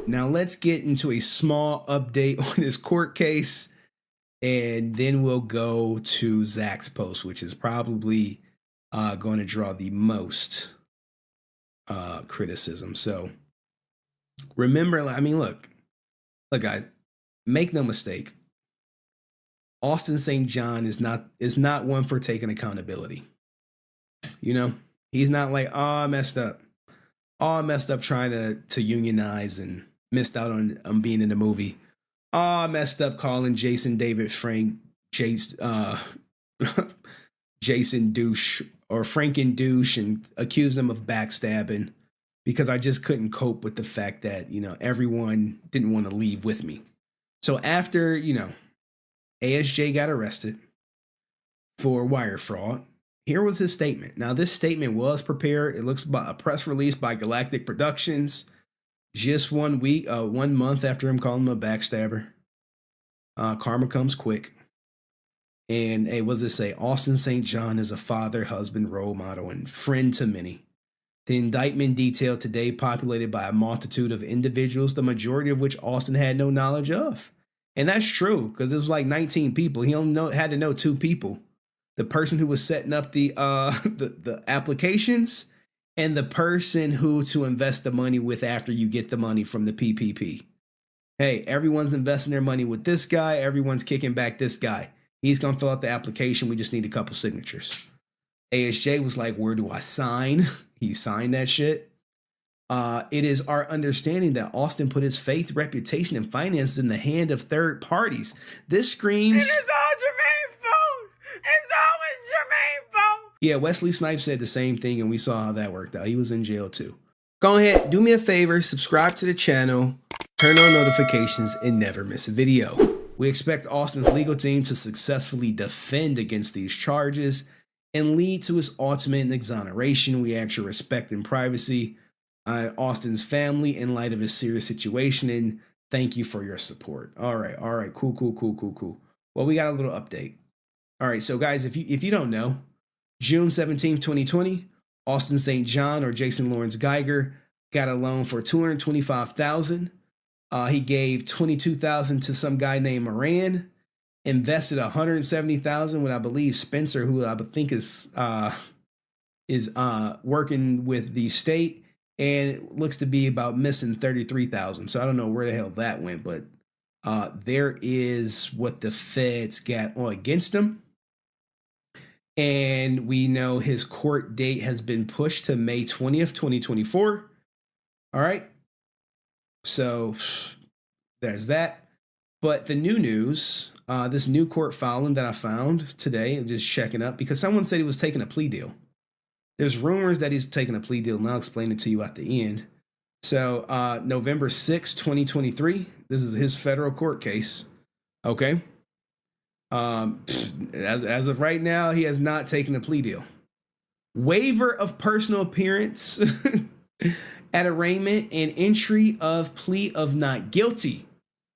Now let's get into a small update on this court case, and then we'll go to Zach's post, which is probably going to draw the most criticism. So remember, I mean, look, guys, make no mistake. Austin St. John is not one for taking accountability. You know, he's not like, oh, I messed up. Oh, I messed up trying to unionize and missed out on being in the movie. Oh, I messed up calling Jason David Frank Jason douche or Franken douche and accused him of backstabbing because I just couldn't cope with the fact that, you know, everyone didn't want to leave with me. So after, you know, ASJ got arrested for wire fraud, here was his statement. Now, this statement was prepared. It looks like a press release by Galactic Productions just 1 month after him calling him a backstabber. Karma comes quick. And hey, what does it say? Austin St. John is a father, husband, role model, and friend to many. The indictment detailed today populated by a multitude of individuals, the majority of which Austin had no knowledge of. And that's true, because it was like 19 people. He only had to know 2 people. The person who was setting up the applications and the person who to invest the money with after you get the money from the PPP. Hey, everyone's investing their money with this guy. Everyone's kicking back this guy. He's going to fill out the application. We just need a couple signatures. ASJ was like, where do I sign? He signed that shit. It is our understanding that Austin put his faith, reputation, and finances in the hand of third parties. This screams... It is all Jermaine's fault. It's always Jermaine's fault. Yeah, Wesley Snipes said the same thing, and we saw how that worked out. He was in jail too. Go ahead, do me a favor, subscribe to the channel, turn on notifications, and never miss a video. We expect Austin's legal team to successfully defend against these charges and lead to his ultimate exoneration. We ask your respect and privacy on Austin's family in light of his serious situation, and thank you for your support. All right, cool. Well, we got a little update. All right, so guys, if you don't know, June 17th, 2020, Austin St. John or Jason Lawrence Geiger got a loan for $225,000. He gave $22,000 to some guy named Moran, invested $170,000 with, I believe, Spencer, who I think is working with the state, and it looks to be about missing $33,000. So I don't know where the hell that went, but there is what the feds got against him. And we know his court date has been pushed to May 20th, 2024. All right. So there's that. But the new news, this new court filing that I found today, I'm just checking up because someone said he was taking a plea deal. There's rumors that he's taking a plea deal, and I'll explain it to you at the end. So November 6, 2023, this is his federal court case. Okay. As of right now, he has not taken a plea deal. Waiver of personal appearance at arraignment and entry of plea of not guilty.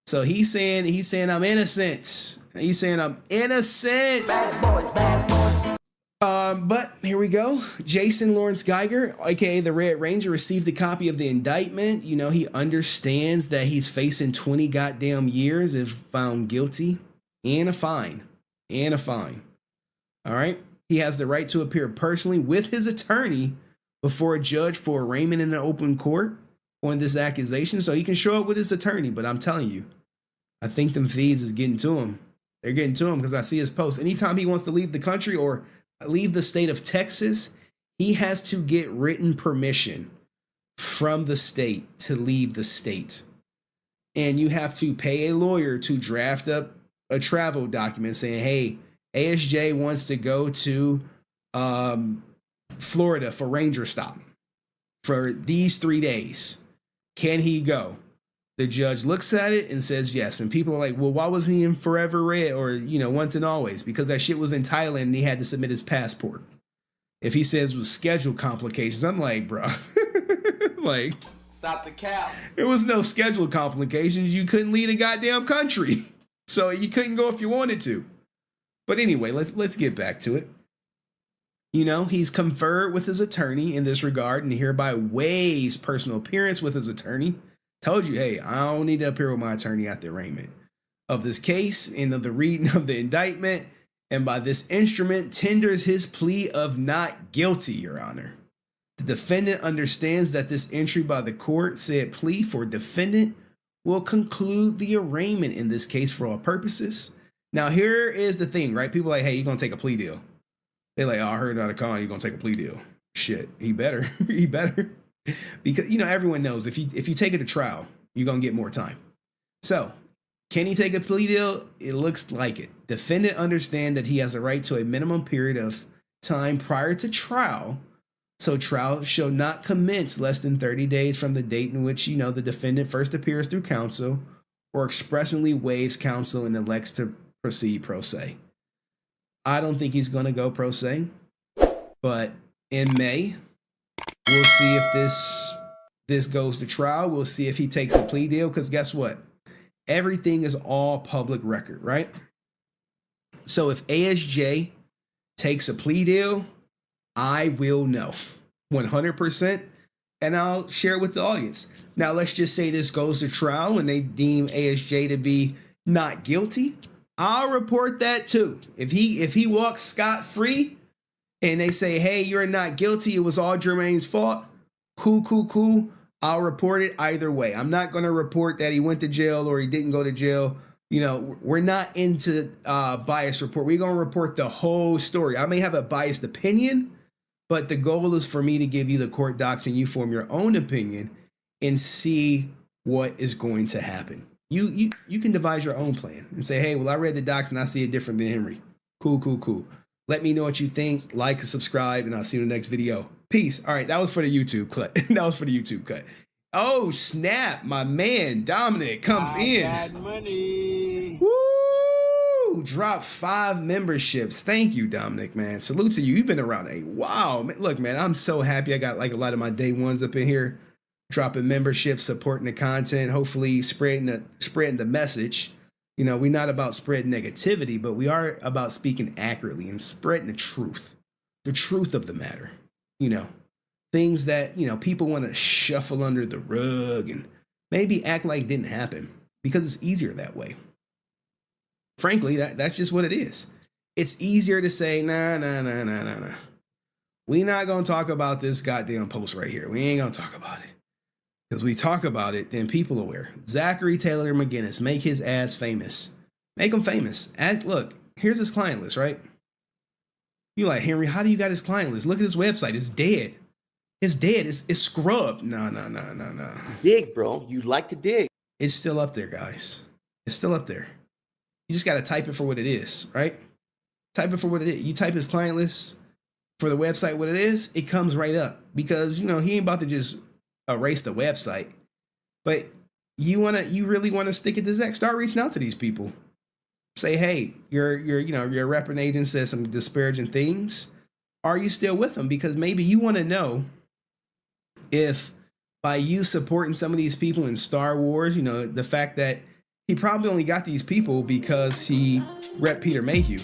So he's saying I'm innocent. He's saying I'm innocent. Bad boys. But here we go. Jason Lawrence Geiger, aka the Red Ranger, received a copy of the indictment. You know, he understands that he's facing 20 goddamn years if found guilty, and a fine. All right. He has the right to appear personally with his attorney before a judge for arraignment in an open court on this accusation. So he can show up with his attorney. But I'm telling you, I think them feeds is getting to him. They're getting to him because I see his post. Anytime he wants to leave the country or leave the state of Texas, he has to get written permission from the state to leave the state. And you have to pay a lawyer to draft up a travel document saying, hey, ASJ wants to go to Florida for Ranger stop for these 3 days. Can he go? The judge looks at it and says yes. And people are like, well, why wasn't he in Forever Red or, Once and Always? Because that shit was in Thailand and he had to submit his passport. If he says it was schedule complications, I'm like, bro, like, Stop the cap. There was no schedule complications. You couldn't leave the goddamn country. So you couldn't go if you wanted to. But anyway, let's get back to it. He's conferred with his attorney in this regard and hereby waives personal appearance with his attorney Told you, hey, I don't need to appear with my attorney at the arraignment of this case and of the reading of the indictment, and by this instrument tenders his plea of not guilty, Your Honor. The defendant understands that this entry by the court said plea for defendant will conclude the arraignment in this case for all purposes. Now, here is the thing, right? People are like, hey, you're going to take a plea deal. They're like, oh, I heard out of con, you're going to take a plea deal. Shit, he better. He better. Because, everyone knows if you take it to trial, you're going to get more time. So, can he take a plea deal? It looks like it. Defendant understand that he has a right to a minimum period of time prior to trial. So trial shall not commence less than 30 days from the date in which, the defendant first appears through counsel or expressly waives counsel and elects to proceed pro se. I don't think he's going to go pro se, but in May, we'll see if this goes to trial. We'll see if he takes a plea deal, because guess what? Everything is all public record, right? So if ASJ takes a plea deal, I will know 100%, and I'll share it with the audience. Now, let's just say this goes to trial and they deem ASJ to be not guilty. I'll report that too. If he walks scot-free and they say, hey, you're not guilty, it was all Jermaine's fault, cool. I'll report it either way. I'm not going to report that he went to jail or he didn't go to jail. We're not into bias report. We're going to report the whole story. I may have a biased opinion, but the goal is for me to give you the court docs and you form your own opinion and see what is going to happen. You can devise your own plan and say, hey, well, I read the docs and I see it different than Henry. Cool. Let me know what you think. Like and subscribe, and I'll see you in the next video. Peace. All right, that was for the YouTube cut. Oh, snap. My man, Dominic, comes in. Got money. Woo! Drop 5 memberships. Thank you, Dominic, man. Salute to you. You've been around a while. Look, man, I'm so happy. I got like a lot of my day ones up in here, dropping memberships, supporting the content, hopefully spreading the message. We're not about spreading negativity, but we are about speaking accurately and spreading the truth of the matter. Things that, people want to shuffle under the rug and maybe act like didn't happen because it's easier that way. Frankly, that's just what it is. It's easier to say, nah. We're not going to talk about this goddamn post right here. We ain't going to talk about it. Because we talk about it, then people are aware. Zachary Taylor McGinnis, make his ass famous. Make him famous. Look, here's his client list, right? You're like, Henry, how do you got his client list? Look at his website. It's dead. It's dead. It's scrubbed. No. Dig, bro. You like to dig. It's still up there, guys. It's still up there. You just got to type it for what it is, right? Type it for what it is. You type his client list for the website, what it is, it comes right up. Because, he ain't about to just erase the website. But you really want to stick it to Zach. Start reaching out to these people. Say, hey, your repping agent says some disparaging things. Are you still with them? Because maybe you want to know if by you supporting some of these people in Star Wars, the fact that he probably only got these people because he rep Peter Mayhew.